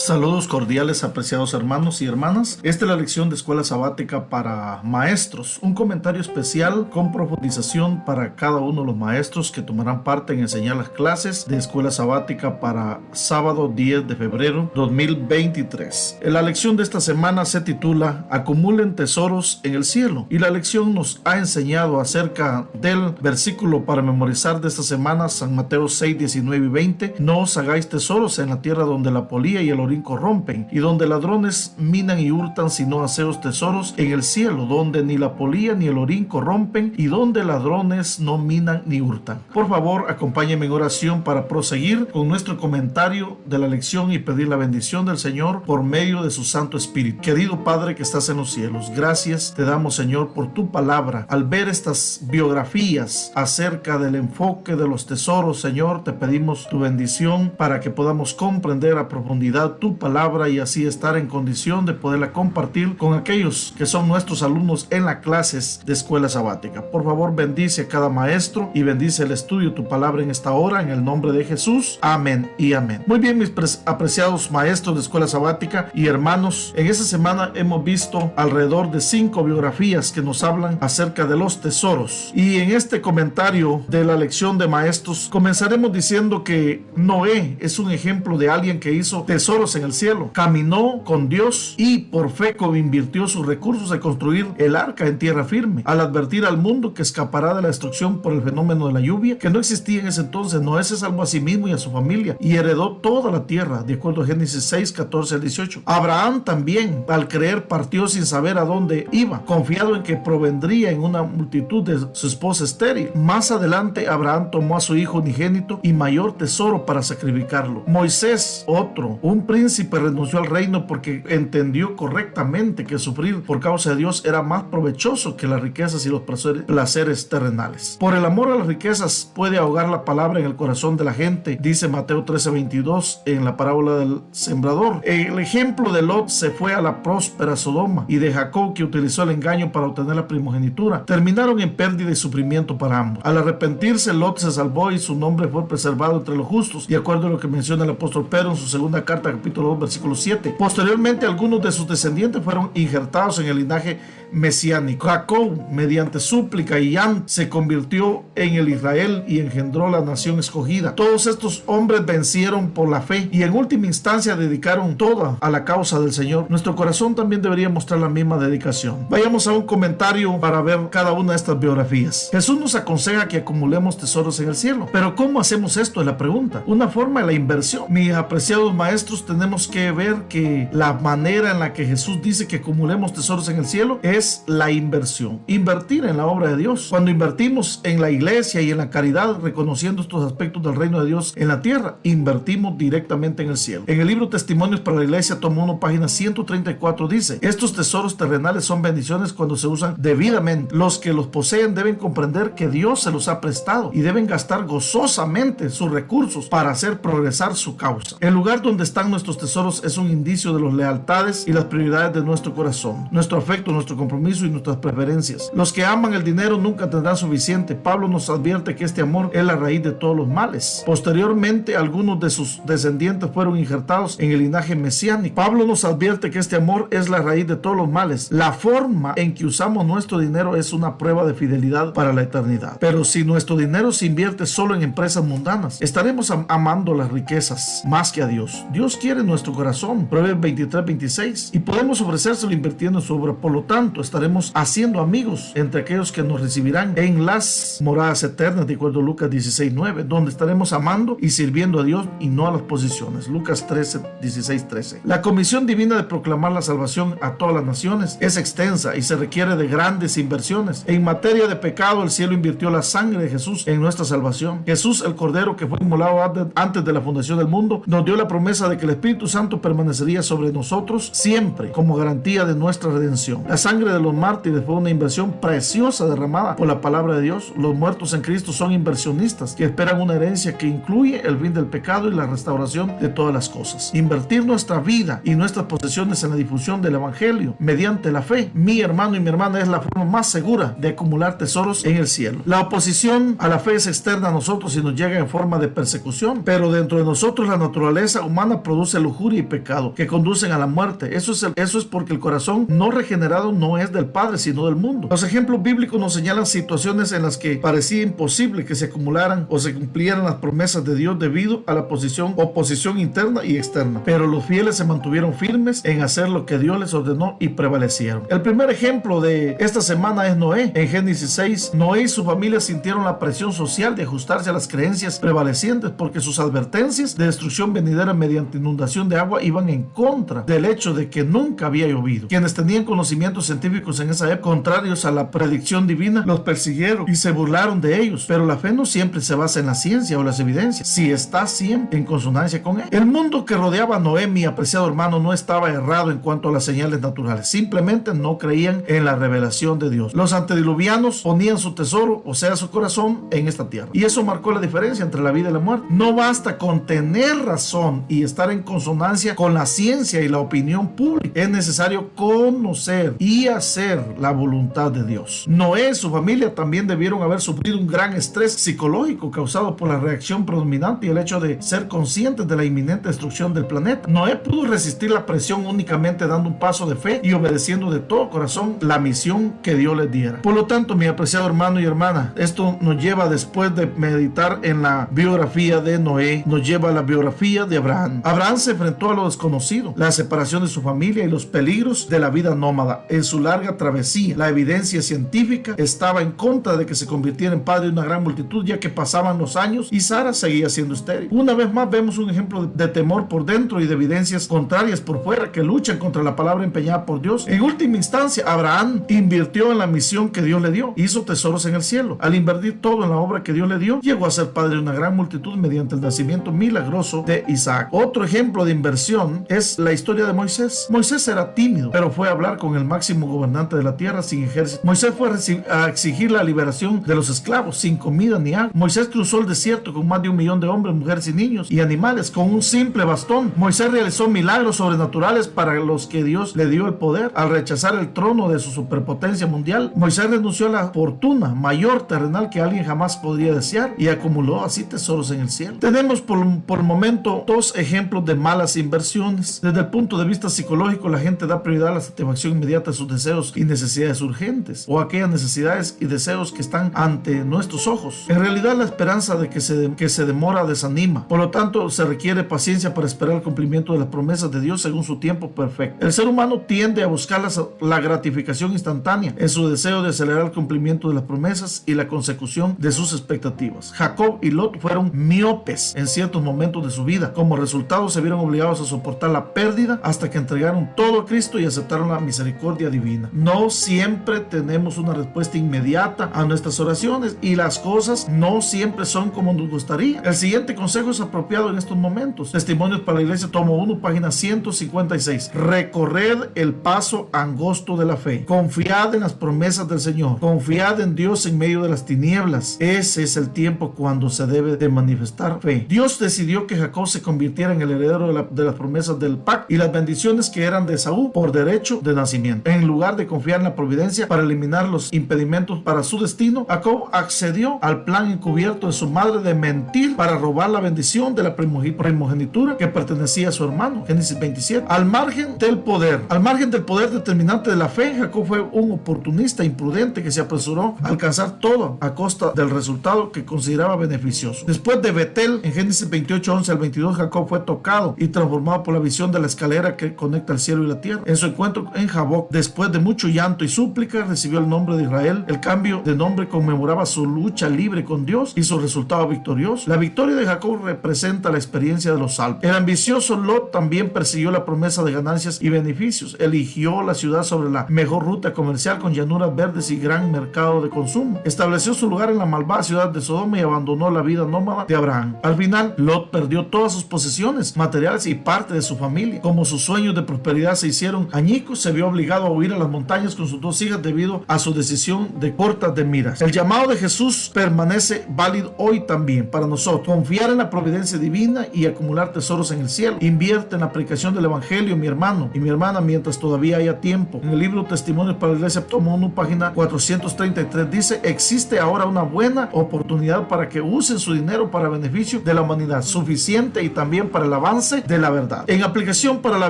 Saludos cordiales, apreciados hermanos y hermanas. Esta es la lección de Escuela Sabática para Maestros, un comentario especial con profundización para cada uno de los maestros que tomarán parte en enseñar las clases de Escuela Sabática para sábado 10 de febrero 2023. La lección de esta semana se titula Acumulen tesoros en el cielo, y la lección nos ha enseñado acerca del versículo para memorizar de esta semana, San Mateo 6, 19 y 20. No os hagáis tesoros en la tierra donde la polilla y el orín corrompen, y donde ladrones minan y hurtan, sino haceos tesoros en el cielo, donde ni la polilla ni el orín corrompen, y donde ladrones no minan ni hurtan. Por favor, acompáñenme en oración para proseguir con nuestro comentario de la lección y pedir la bendición del Señor por medio de su Santo Espíritu. Querido Padre que estás en los cielos, gracias te damos, Señor, por tu palabra. Al ver estas biografías acerca del enfoque de los tesoros, Señor, te pedimos tu bendición para que podamos comprender a profundidad tu palabra y así estar en condición de poderla compartir con aquellos que son nuestros alumnos en las clases de Escuela Sabática. Por favor, bendice a cada maestro y bendice el estudio de tu palabra en esta hora, en el nombre de Jesús. Amén y amén. Muy bien, mis apreciados maestros de Escuela Sabática y hermanos, en esta semana hemos visto alrededor de 5 biografías que nos hablan acerca de los tesoros, y en este comentario de la lección de maestros comenzaremos diciendo que Noé es un ejemplo de alguien que hizo tesoros en el cielo. Caminó con Dios y por fe invirtió sus recursos en construir el arca en tierra firme. Al advertir al mundo que escapará de la destrucción por el fenómeno de la lluvia, que no existía en ese entonces, Noé se salvó a sí mismo y a su familia y heredó toda la tierra, de acuerdo a Génesis 6, 14 al 18. Abraham también, al creer, partió sin saber a dónde iba, confiado en que provendría en una multitud de su esposa estéril. Más adelante, Abraham tomó a su hijo unigénito y mayor tesoro para sacrificarlo. Moisés, otro, un príncipe, renunció al reino porque entendió correctamente que sufrir por causa de Dios era más provechoso que las riquezas y los placeres terrenales. Por el amor a las riquezas puede ahogar la palabra en el corazón de la gente, dice Mateo 13:22 en la parábola del sembrador. El ejemplo de Lot se fue a la próspera Sodoma, y de Jacob, que utilizó el engaño para obtener la primogenitura, terminaron en pérdida y sufrimiento para ambos. Al arrepentirse, Lot se salvó y su nombre fue preservado entre los justos, de acuerdo a lo que menciona el apóstol Pedro en su segunda carta, capítulo 2, versículo 7. Posteriormente, algunos de sus descendientes fueron injertados en el linaje mesiánico. Jacob, mediante súplica y llanto, se convirtió en el Israel y engendró la nación escogida. Todos estos hombres vencieron por la fe y en última instancia dedicaron toda a la causa del Señor. Nuestro corazón también debería mostrar la misma dedicación. Vayamos a un comentario para ver cada una de estas biografías. Jesús nos aconseja que acumulemos tesoros en el cielo. Pero ¿cómo hacemos esto? Es la pregunta. Una forma es la inversión. Mis apreciados maestros, tenemos que ver que la manera en la que Jesús dice que acumulemos tesoros en el cielo es la inversión. Invertir en la obra de Dios. Cuando invertimos en la iglesia y en la caridad, reconociendo estos aspectos del reino de Dios en la tierra, invertimos directamente en el cielo. En el libro Testimonios para la Iglesia, tomo 1, página 134, dice: estos tesoros terrenales son bendiciones cuando se usan debidamente. Los que los poseen deben comprender que Dios se los ha prestado y deben gastar gozosamente sus recursos para hacer progresar su causa. El lugar donde están nuestros tesoros es un indicio de las lealtades y las prioridades de nuestro corazón, nuestro afecto, nuestro compromiso y nuestras preferencias. Los que aman el dinero nunca tendrán suficiente. Pablo nos advierte que este amor es la raíz de todos los males. Posteriormente, algunos de sus descendientes fueron injertados en el linaje mesiánico. Pablo nos advierte que este amor es la raíz de todos los males. La forma en que usamos nuestro dinero es una prueba de fidelidad para la eternidad. Pero si nuestro dinero se invierte solo en empresas mundanas, estaremos amando las riquezas más que a Dios. Dios quiere nuestro corazón, Proverbios 23:26, y podemos ofrecérselo invirtiendo en su obra. Por lo tanto, estaremos haciendo amigos entre aquellos que nos recibirán en las moradas eternas, de acuerdo a Lucas 16:9, donde estaremos amando y sirviendo a Dios y no a las posiciones. Lucas 16:13. La comisión divina de proclamar la salvación a todas las naciones es extensa y se requiere de grandes inversiones. En materia de pecado, el cielo invirtió la sangre de Jesús en nuestra salvación. Jesús, el Cordero que fue inmolado antes de la fundación del mundo, nos dio la promesa de que el Espíritu Santo permanecería sobre nosotros siempre como garantía de nuestra redención. La sangre sangre de los mártires fue una inversión preciosa derramada por la palabra de Dios. Los muertos en Cristo son inversionistas que esperan una herencia que incluye el fin del pecado y la restauración de todas las cosas. Invertir nuestra vida y nuestras posesiones en la difusión del evangelio mediante la fe, mi hermano y mi hermana, es la forma más segura de acumular tesoros en el cielo. La oposición a la fe es externa a nosotros y nos llega en forma de persecución, pero dentro de nosotros la naturaleza humana produce lujuria y pecado que conducen a la muerte. Eso es porque el corazón no regenerado no es del Padre sino del mundo. Los ejemplos bíblicos nos señalan situaciones en las que parecía imposible que se acumularan o se cumplieran las promesas de Dios debido a la oposición interna y externa, pero los fieles se mantuvieron firmes en hacer lo que Dios les ordenó y prevalecieron. El primer ejemplo de esta semana es Noé. En Génesis 6, Noé y su familia sintieron la presión social de ajustarse a las creencias prevalecientes porque sus advertencias de destrucción venidera mediante inundación de agua iban en contra del hecho de que nunca había llovido. Quienes tenían conocimientos científicos en esa época, contrarios a la predicción divina, los persiguieron y se burlaron de ellos. Pero la fe no siempre se basa en la ciencia o las evidencias, si está siempre en consonancia con él. El mundo que rodeaba a Noé, mi apreciado hermano, no estaba errado en cuanto a las señales naturales. Simplemente no creían en la revelación de Dios. Los antediluvianos ponían su tesoro, o sea, su corazón, en esta tierra. Y eso marcó la diferencia entre la vida y la muerte. No basta con tener razón y estar en consonancia con la ciencia y la opinión pública. Es necesario conocer y hacer la voluntad de Dios. Noé y su familia también debieron haber sufrido un gran estrés psicológico causado por la reacción predominante y el hecho de ser conscientes de la inminente destrucción del planeta. Noé pudo resistir la presión únicamente dando un paso de fe y obedeciendo de todo corazón la misión que Dios les diera. Por lo tanto, mi apreciado hermano y hermana, esto nos lleva, después de meditar en la biografía de Noé, nos lleva a la biografía de Abraham. Abraham se enfrentó a lo desconocido, la separación de su familia y los peligros de la vida nómada. En su larga travesía, la evidencia científica estaba en contra de que se convirtiera en padre de una gran multitud, ya que pasaban los años y Sara seguía siendo estéril. Una vez más vemos un ejemplo de temor por dentro y de evidencias contrarias por fuera que luchan contra la palabra empeñada por Dios. En última instancia, Abraham invirtió en la misión que Dios le dio, hizo tesoros en el cielo. Al invertir todo en la obra que Dios le dio, llegó a ser padre de una gran multitud mediante el nacimiento milagroso de Isaac. Otro ejemplo de inversión es la historia de Moisés. Moisés era tímido, pero fue a hablar con el máximo gobernante de la tierra sin ejército. Moisés fue a exigir la liberación de los esclavos sin comida ni agua. Moisés cruzó el desierto con más de 1 millón de hombres, mujeres y niños y animales con un simple bastón. Moisés realizó milagros sobrenaturales para los que Dios le dio el poder. Al rechazar el trono de su superpotencia mundial, Moisés renunció a la fortuna mayor terrenal que alguien jamás podría desear y acumuló así tesoros en el cielo. Tenemos por el momento 2 ejemplos de malas inversiones. Desde el punto de vista psicológico, la gente da prioridad a la satisfacción inmediata de sus deseos y necesidades urgentes, o aquellas necesidades y deseos que están ante nuestros ojos. En realidad, la esperanza de que se demora desanima. Por lo tanto, se requiere paciencia para esperar el cumplimiento de las promesas de Dios según su tiempo perfecto. El ser humano tiende a buscar la gratificación instantánea en su deseo de acelerar el cumplimiento de las promesas y la consecución de sus expectativas. Jacob y Lot fueron miopes en ciertos momentos de su vida. Como resultado, se vieron obligados a soportar la pérdida hasta que entregaron todo a Cristo y aceptaron la misericordia divina. No siempre tenemos una respuesta inmediata a nuestras oraciones y las cosas no siempre son como nos gustaría. El siguiente consejo es apropiado en estos momentos. Testimonios para la Iglesia, tomo 1, página 156. Recorred el paso angosto de la fe. Confiad en las promesas del Señor. Confiad en Dios en medio de las tinieblas. Ese es el tiempo cuando se debe de manifestar fe. Dios decidió que Jacob se convirtiera en el heredero de las promesas del pacto y las bendiciones que eran de Esaú por derecho de nacimiento. En lugar de confiar en la providencia para eliminar los impedimentos para su destino, Jacob accedió al plan encubierto de su madre de mentir para robar la bendición de la primogenitura que pertenecía a su hermano. Génesis 27. Al margen del poder determinante de la fe, Jacob fue un oportunista imprudente que se apresuró a alcanzar todo a costa del resultado que consideraba beneficioso. Después de Betel, en Génesis 28, 11 al 22, Jacob fue tocado y transformado por la visión de la escalera que conecta el cielo y la tierra. En su encuentro en Jaboc, después de mucho llanto y súplica, recibió el nombre de Israel. El cambio de nombre conmemoraba su lucha libre con Dios y su resultado victorioso. La victoria de Jacob representa la experiencia de los salvos. El ambicioso Lot también persiguió la promesa de ganancias y beneficios. Eligió la ciudad sobre la mejor ruta comercial con llanuras verdes y gran mercado de consumo. Estableció su lugar en la malvada ciudad de Sodoma y abandonó la vida nómada de Abraham. Al final, Lot perdió todas sus posesiones materiales y parte de su familia. Como sus sueños de prosperidad se hicieron añicos, se vio obligado a huir subir a las montañas con sus 2 hijas debido a su decisión de cortas de miras. El llamado de Jesús permanece válido hoy también para nosotros. Confiar en la providencia divina y acumular tesoros en el cielo. Invierte en la predicación del evangelio, mi hermano y mi hermana, mientras todavía haya tiempo. En el libro Testimonios para la Iglesia, tomo 1, página 433, dice: existe ahora una buena oportunidad para que usen su dinero para beneficio de la humanidad, suficiente y también para el avance de la verdad. En aplicación para la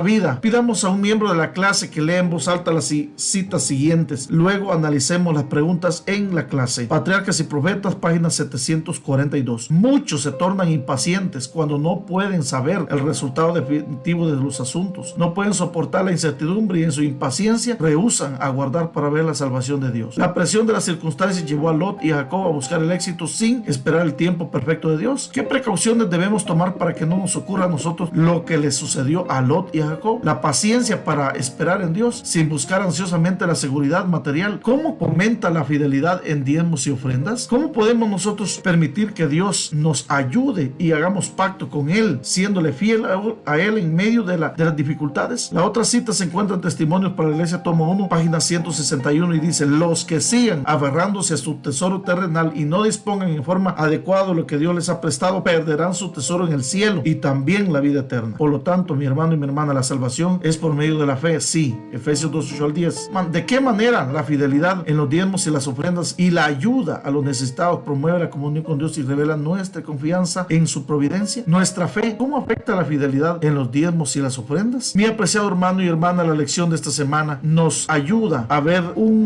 vida, pidamos a un miembro de la clase que lea en voz alta las citas siguientes. Luego analicemos las preguntas en la clase. Patriarcas y Profetas, página 742. Muchos se tornan impacientes cuando no pueden saber el resultado definitivo de los asuntos. No pueden soportar la incertidumbre y en su impaciencia rehúsan aguardar para ver la salvación de Dios. La presión de las circunstancias llevó a Lot y a Jacob a buscar el éxito sin esperar el tiempo perfecto de Dios. ¿Qué precauciones debemos tomar para que no nos ocurra a nosotros lo que les sucedió a Lot y a Jacob? La paciencia para esperar en Dios sin buscar ansiosamente la seguridad material. ¿Cómo fomenta la fidelidad en diezmos y ofrendas? ¿Cómo podemos nosotros permitir que Dios nos ayude y hagamos pacto con Él, siéndole fiel a Él en medio de las dificultades? La otra cita se encuentra en Testimonios para la Iglesia, tomo 1, página 161, y dice: los que sigan aferrándose a su tesoro terrenal y no dispongan en forma adecuada lo que Dios les ha prestado, perderán su tesoro en el cielo y también la vida eterna. Por lo tanto, mi hermano y mi hermana, la salvación es por medio de la fe. Sí, Efesios 2:8-10. ¿De qué manera la fidelidad en los diezmos y las ofrendas y la ayuda a los necesitados promueve la comunión con Dios y revela nuestra confianza en su providencia? Nuestra fe, ¿cómo afecta la fidelidad en los diezmos y las ofrendas? Mi apreciado hermano y hermana, la lección de esta semana nos ayuda a ver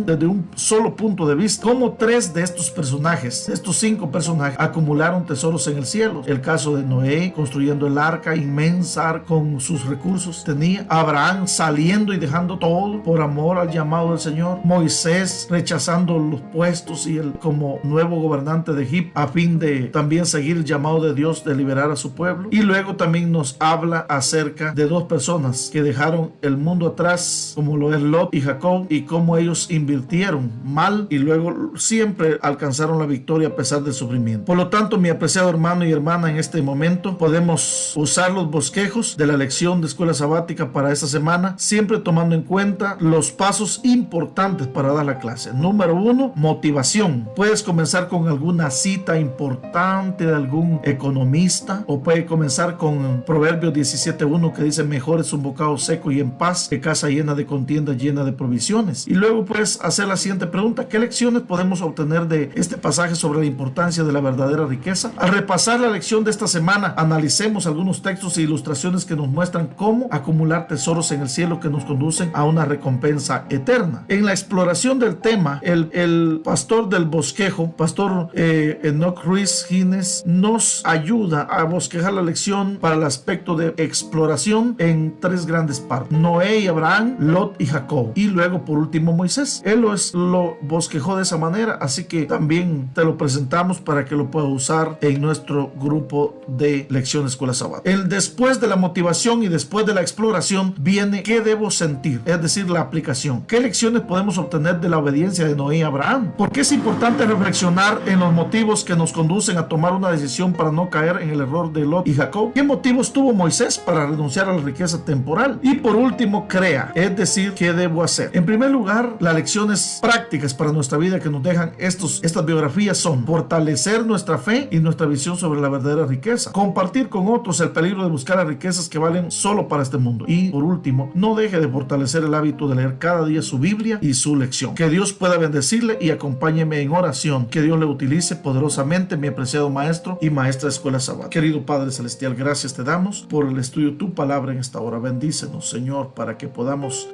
desde un solo punto de vista cómo 3 de estos personajes, estos 5 personajes, acumularon tesoros en el cielo. El caso de Noé construyendo el arca inmensa con sus recursos tenía, Abraham saliendo y dejando todo por amor al llamado del Señor, Moisés rechazando los puestos y él como nuevo gobernante de Egipto a fin de también seguir el llamado de Dios de liberar a su pueblo. Y luego también nos habla acerca de 2 personas que dejaron el mundo atrás, como lo es Lot y Jacob, y cómo ellos invirtieron mal y luego siempre alcanzaron la victoria a pesar del sufrimiento. Por lo tanto, mi apreciado hermano y hermana, en este momento podemos usar los bosquejos de la lección de escuela sabática para esta semana, siempre tomando en cuenta los pasos importantes para dar la clase. Número 1, motivación. Puedes comenzar con alguna cita importante de algún economista, o puede comenzar con Proverbios 17:1, que dice: mejor es un bocado seco y en paz que casa llena de contienda, llena de provisiones. Y luego puedes hacer la siguiente pregunta: ¿qué lecciones podemos obtener de este pasaje sobre la importancia de la verdadera riqueza? Al repasar la lección de esta semana, analicemos algunos textos e ilustraciones que nos muestran cómo acumular tesoros en el cielo que nos conducen a una recompensa eterna. En la exploración del tema, el pastor del bosquejo, pastor Enoch Ruiz Gines, nos ayuda a bosquejar la lección para el aspecto de exploración en 3 grandes partes: Noé y Abraham, Lot y Jacob, y luego por último Moisés. Él lo bosquejó de esa manera, así que también te lo presentamos para que lo puedas usar en nuestro grupo de lección de escuela sabática. Después de la motivación y después de la exploración viene ¿qué debo sentir? Es decir, la aplicación. ¿Qué lecciones podemos obtener de la obediencia de Noé y Abraham? ¿Por qué es importante reflexionar en los motivos que nos conducen a tomar una decisión para no caer en el error de Lot y Jacob? ¿Qué motivos tuvo Moisés para renunciar a la riqueza temporal? Y por último, crea, es decir, ¿qué debo hacer? En primer lugar, las lecciones prácticas para nuestra vida que nos dejan estas biografías son: fortalecer nuestra fe y nuestra visión sobre la verdadera riqueza, compartir con otros el peligro de buscar las riquezas que valen solo para este mundo, y por último, no deje de fortalecer el hábito de leer cada día su Biblia y su lección. Que Dios pueda bendecirle y acompáñeme en oración. Que Dios le utilice poderosamente, mi apreciado maestro y maestra de escuela sabática. Querido Padre Celestial, gracias te damos por el estudio de tu palabra en esta hora. Bendícenos, Señor, para que podamos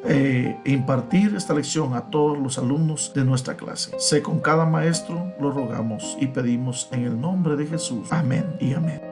impartir esta lección a todos los alumnos de nuestra clase. Sé con cada maestro, lo rogamos y pedimos en el nombre de Jesús. Amén y amén.